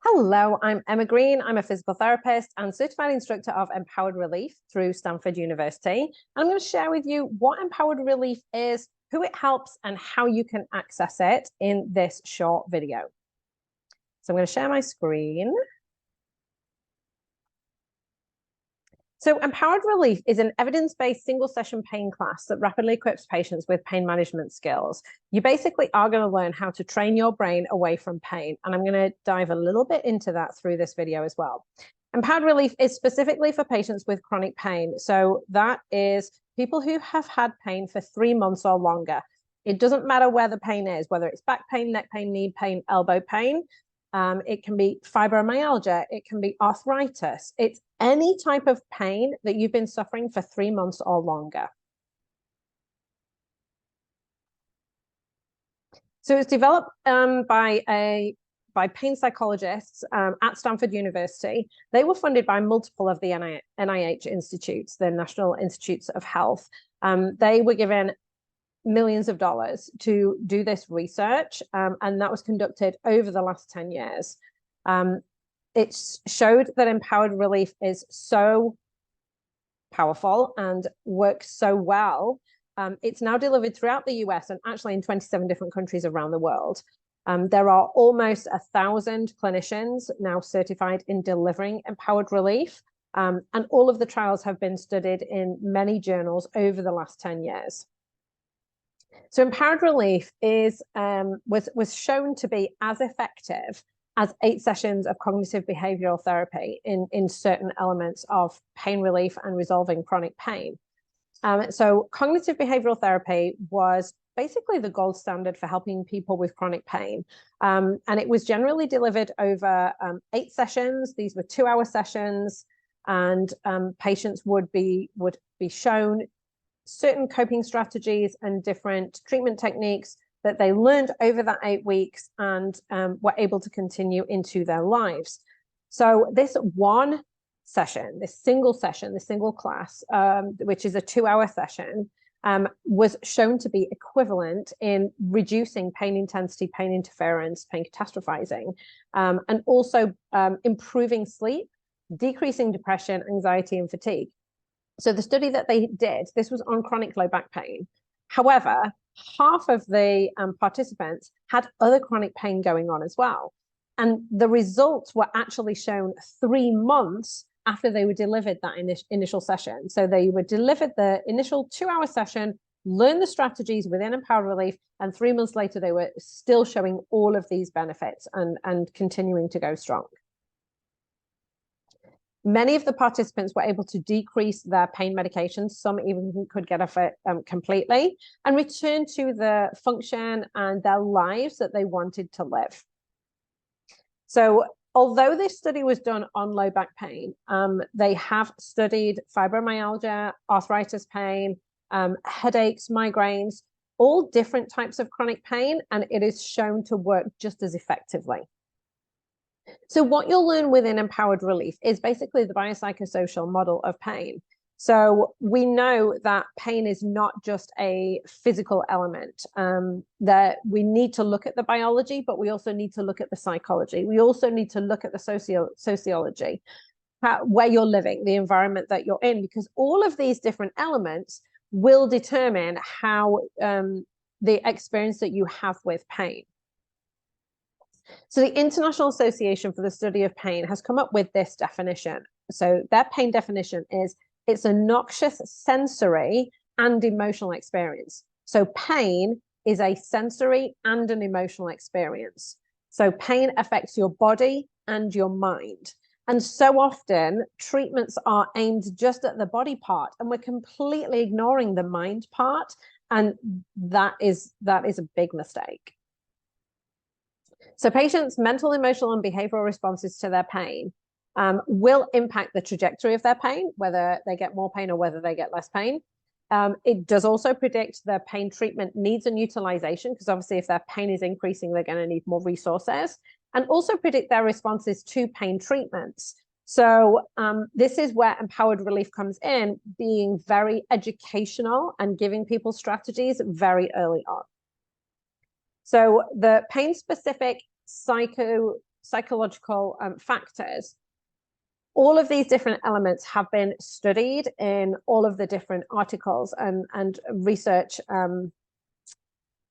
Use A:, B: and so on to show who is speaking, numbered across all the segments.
A: Hello, I'm Emma Green. I'm a physical therapist and certified instructor of Empowered Relief through Stanford University. And I'm going to share with you what Empowered Relief is, who it helps, and how you can access it in this short video. So I'm going to share my screen. So Empowered Relief is an evidence-based single-session pain class that rapidly equips patients with pain management skills. You basically are going to learn how to train your brain away from pain, and I'm going to dive a little bit into that through this video as well. Empowered Relief is specifically for patients with chronic pain. So that is people who have had pain for 3 months or longer. It doesn't matter where the pain is, whether it's back pain, neck pain, knee pain, elbow pain. It can be fibromyalgia, it can be arthritis. It's any type of pain that you've been suffering for 3 months or longer. So it's developed by pain psychologists at Stanford University. They were funded by multiple of the NIH institutes, the National Institutes of Health. They were given millions of dollars to do this research, and that was conducted over the last 10 years. It showed that Empowered Relief is so powerful and works so well. It's now delivered throughout the US and actually in 27 different countries around the world. There are almost 1,000 clinicians now certified in delivering Empowered Relief, and all of the trials have been studied in many journals over the last 10 years. So Empowered Relief was shown to be as effective as 8 sessions of cognitive behavioral therapy in certain elements of pain relief and resolving chronic pain. So cognitive behavioral therapy was basically the gold standard for helping people with chronic pain. And it was generally delivered over 8 sessions. These were 2-hour sessions, and patients would be shown certain coping strategies and different treatment techniques that they learned over that 8 weeks and were able to continue into their lives. So this one session, this single class, which is a 2-hour session, was shown to be equivalent in reducing pain intensity, pain interference, pain catastrophizing, and also improving sleep, decreasing depression, anxiety, and fatigue. So the study that they did, this was on chronic low back pain. However, half of the participants had other chronic pain going on as well. And the results were actually shown 3 months after they were delivered that initial session. So they were delivered the initial 2-hour session, learned the strategies within Empowered Relief, and 3 months later, they were still showing all of these benefits and continuing to go strong. Many of the participants were able to decrease their pain medications. Some even could get off it completely and return to the function and their lives that they wanted to live. So although this study was done on low back pain, they have studied fibromyalgia, arthritis pain, headaches, migraines, all different types of chronic pain, and it is shown to work just as effectively. So what you'll learn within Empowered Relief is basically the biopsychosocial model of pain. So we know that pain is not just a physical element, that we need to look at the biology, but we also need to look at the psychology. We also need to look at the sociology, where you're living, the environment that you're in, because all of these different elements will determine how the experience that you have with pain. So the International Association for the Study of Pain has come up with this definition. So their pain definition is it's a noxious sensory and emotional experience. So pain is a sensory and an emotional experience. So pain affects your body and your mind. And so often treatments are aimed just at the body part, and we're completely ignoring the mind part. And that is a big mistake. So patients' mental, emotional, and behavioral responses to their pain will impact the trajectory of their pain, whether they get more pain or whether they get less pain. It does also predict their pain treatment needs and utilization, because obviously if their pain is increasing, they're going to need more resources, and also predict their responses to pain treatments. So this is where Empowered Relief comes in, being very educational and giving people strategies very early on. So the pain-specific psychological factors. All of these different elements have been studied in all of the different articles and research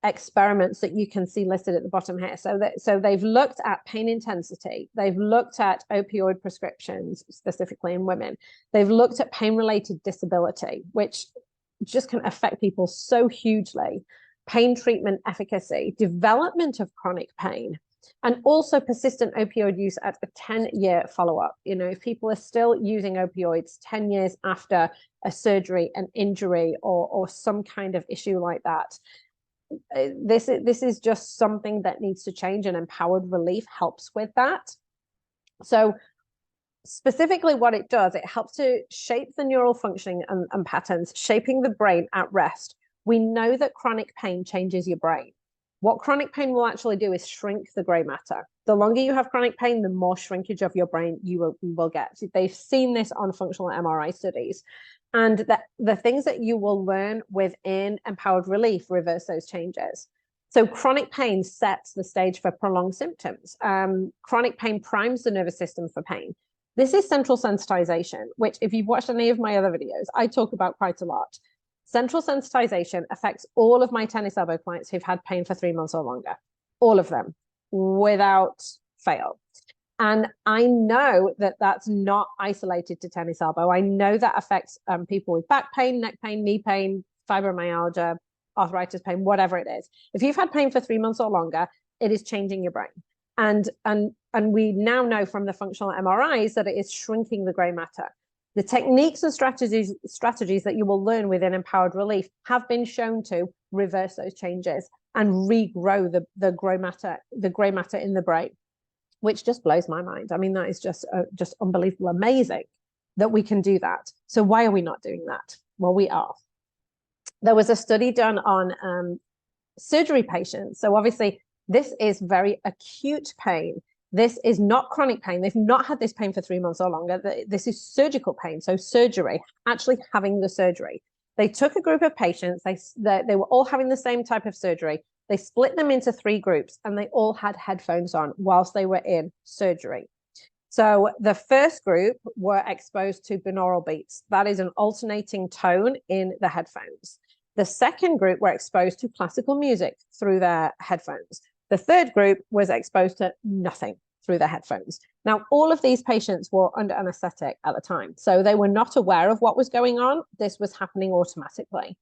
A: experiments that you can see listed at the bottom here. So they've looked at pain intensity. They've looked at opioid prescriptions, specifically in women. They've looked at pain-related disability, which just can affect people so hugely. Pain treatment efficacy, development of chronic pain, and also persistent opioid use at a 10-year follow-up. You know, if people are still using opioids 10 years after a surgery, an injury, or some kind of issue like that, this is just something that needs to change, and empowered relief helps with that. So specifically what it does, it helps to shape the neural functioning and patterns, shaping the brain at rest. We know that chronic pain changes your brain. What chronic pain will actually do is shrink the gray matter. The longer you have chronic pain, the more shrinkage of your brain you will get. They've seen this on functional MRI studies. And the things that you will learn within empowered relief reverse those changes. So chronic pain sets the stage for prolonged symptoms. Chronic pain primes the nervous system for pain. This is central sensitization, which if you've watched any of my other videos, I talk about quite a lot. Central sensitization affects all of my tennis elbow clients who've had pain for 3 months or longer. All of them, without fail. And I know that that's not isolated to tennis elbow. I know that affects people with back pain, neck pain, knee pain, fibromyalgia, arthritis pain, whatever it is. If you've had pain for 3 months or longer, it is changing your brain. And we now know from the functional MRIs that it is shrinking the gray matter. The techniques and strategies that you will learn within empowered relief have been shown to reverse those changes and regrow the gray matter in the brain, which just blows my mind. I mean, that is just unbelievable, amazing that we can do that. So why are we not doing that? Well, we are. There was a study done on surgery patients. So obviously, this is very acute pain. This is not chronic pain. They've not had this pain for 3 months or longer. This is surgical pain. So surgery, actually having the surgery. They took a group of patients. They were all having the same type of surgery. They split them into 3 groups, and they all had headphones on whilst they were in surgery. So the first group were exposed to binaural beats. That is an alternating tone in the headphones. The second group were exposed to classical music through their headphones. The third group was exposed to nothing through their headphones. Now, all of these patients were under anesthetic at the time, so they were not aware of what was going on. This was happening automatically.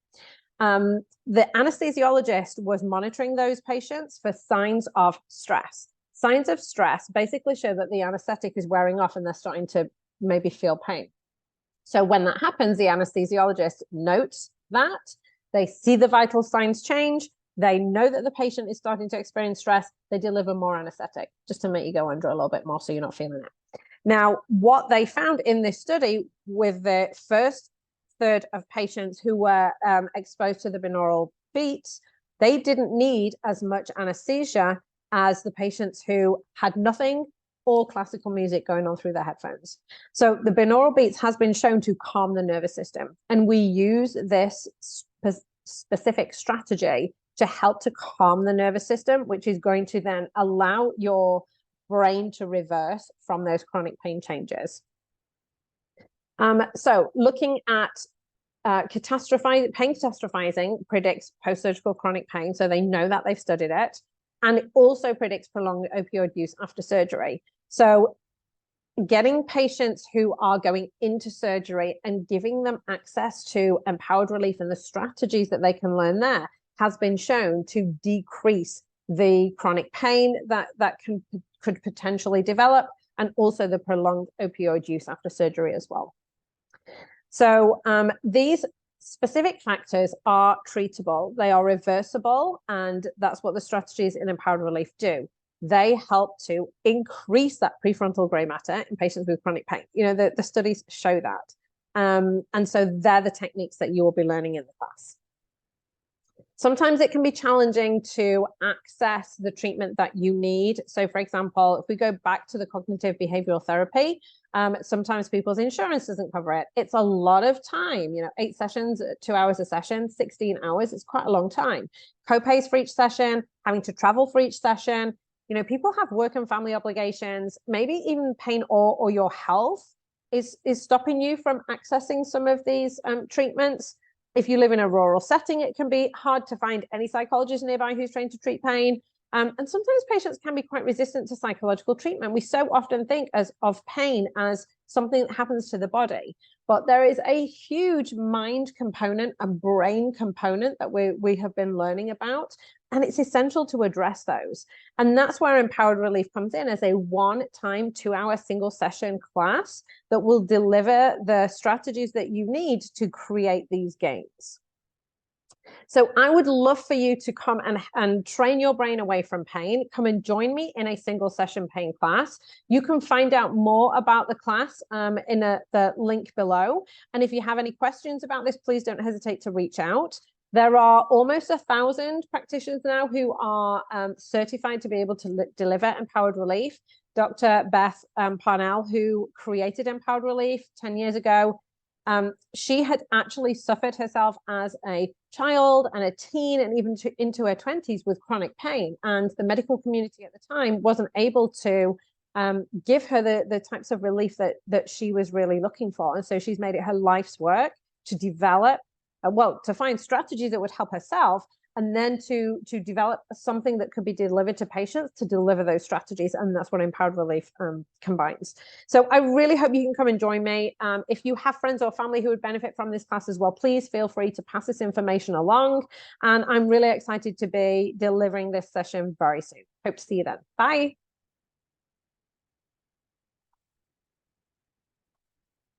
A: The anesthesiologist was monitoring those patients for signs of stress. Signs of stress basically show that the anesthetic is wearing off and they're starting to maybe feel pain. So when that happens, the anesthesiologist notes that. They see the vital signs change. They know that the patient is starting to experience stress. They deliver more anesthetic just to make you go under a little bit more so you're not feeling it. Now, what they found in this study with the first third of patients who were exposed to the binaural beats, they didn't need as much anesthesia as the patients who had nothing or classical music going on through their headphones. So the binaural beats has been shown to calm the nervous system. And we use this specific strategy to help to calm the nervous system, which is going to then allow your brain to reverse from those chronic pain changes. So looking at pain catastrophizing predicts post-surgical chronic pain. So they know that, they've studied it. And it also predicts prolonged opioid use after surgery. So getting patients who are going into surgery and giving them access to empowered relief and the strategies that they can learn there has been shown to decrease the chronic pain that could potentially develop, and also the prolonged opioid use after surgery as well. So these specific factors are treatable, they are reversible, and that's what the strategies in empowered relief do. They help to increase that prefrontal gray matter in patients with chronic pain. You know, the studies show that. And so they're the techniques that you will be learning in the class. Sometimes it can be challenging to access the treatment that you need. So for example, if we go back to the cognitive behavioral therapy, sometimes people's insurance doesn't cover it. It's a lot of time, you know, 8 sessions, 2 hours a session, 16 hours. It's quite a long time. Copays for each session, having to travel for each session. You know, people have work and family obligations, maybe even pain or your health is stopping you from accessing some of these treatments. If you live in a rural setting, it can be hard to find any psychologist nearby who's trained to treat pain. And sometimes patients can be quite resistant to psychological treatment. We so often think of pain as something that happens to the body, but there is a huge mind component and brain component that we have been learning about, and it's essential to address those. And that's where Empowered Relief comes in as a one-time 2-hour single session class that will deliver the strategies that you need to create these gains. So I would love for you to come and train your brain away from pain. Come and join me in a single session pain class. You can find out more about the class in the link below. And if you have any questions about this, please don't hesitate to reach out. There are almost 1,000 practitioners now who are certified to be able to deliver Empowered Relief. Dr. Beth Darnall, who created Empowered Relief 10 years ago, she had actually suffered herself as a child and a teen and even into her 20s with chronic pain. And the medical community at the time wasn't able to give her the types of relief that she was really looking for. And so she's made it her life's work to develop, to find strategies that would help herself, and then to develop something that could be delivered to patients to deliver those strategies. And that's what Empowered Relief combines. So I really hope you can come and join me. If you have friends or family who would benefit from this class as well, please feel free to pass this information along. And I'm really excited to be delivering this session very soon. Hope to see you then. Bye.